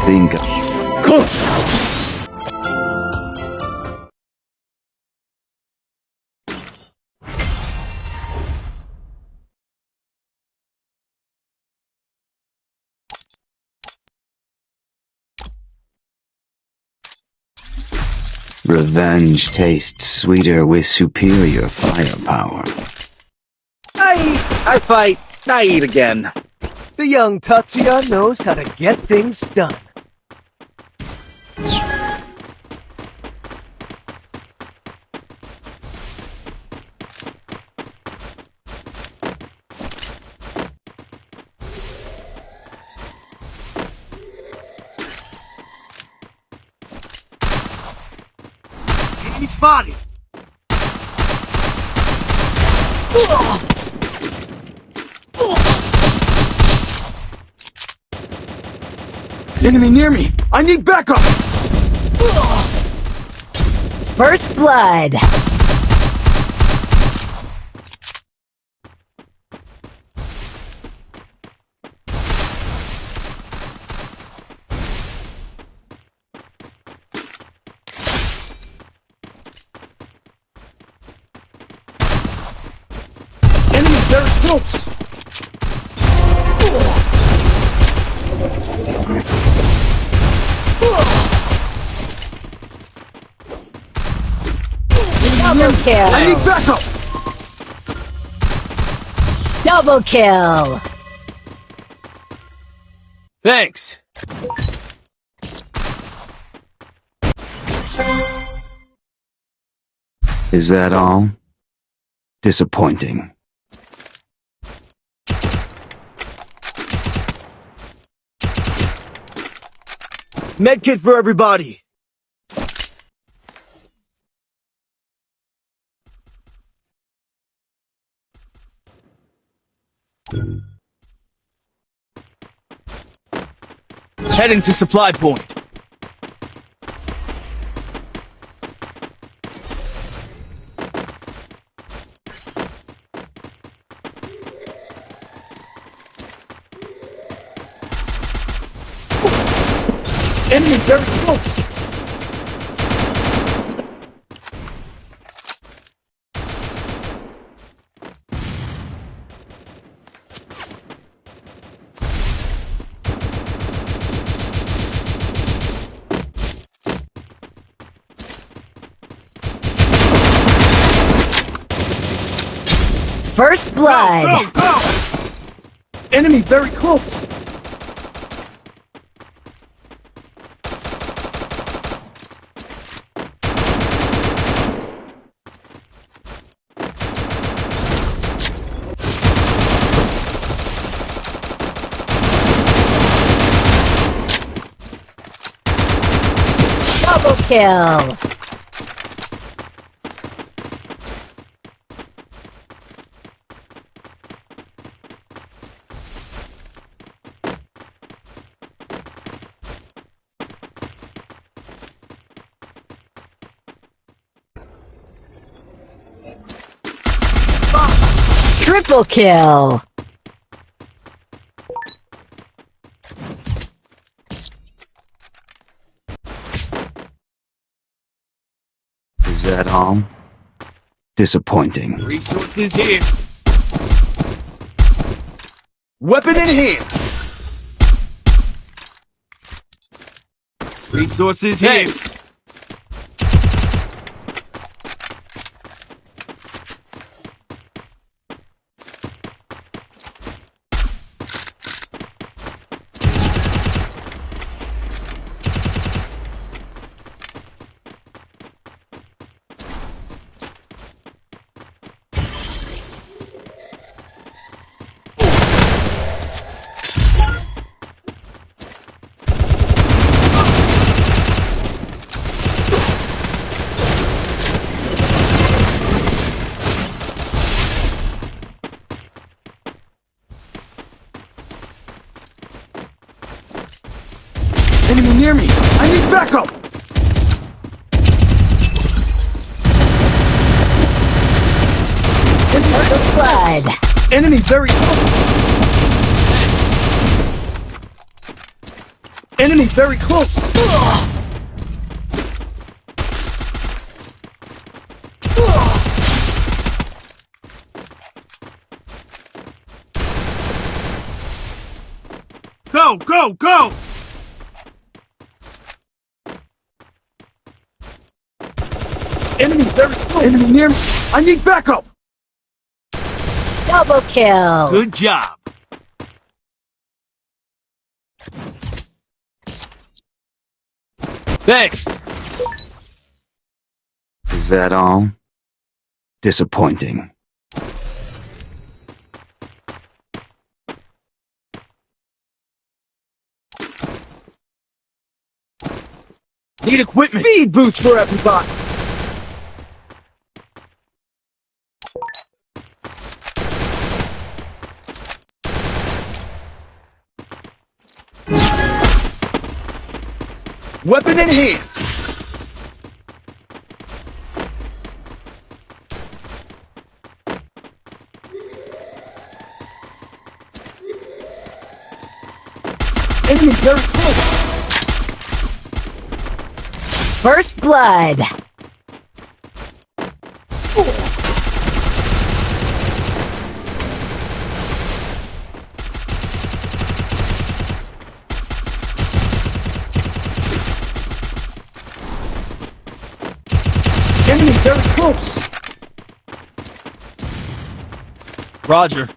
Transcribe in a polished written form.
think of. Revenge tastes sweeter with superior firepower. I fight. I eat again. The young Tatsuya knows how to get things done. Enemy spotted! Enemy near me! I need backup! First blood. Enemy very close! Double kill. I need backup! Double kill. Thanks! Is that all? Disappointing. Medkit for everybody! Heading to supply point. Enemy very close! First blood. Go, go, go! Enemy very close! Double kill. Triple kill. Is that all? Disappointing. Resources here. Weapon in hand. Resources here. Thanks. Enemy near me! I need backup! First blood. Enemy very close! Enemy very close! Go, go, go! Enemy very close! Enemy near me! I need backup! Double kill. Good job! Thanks. Is that all? Disappointing. Need equipment! Speed boost for everybody! Weapon in hands! Enemy very close! First blood. Enemy very close! Roger.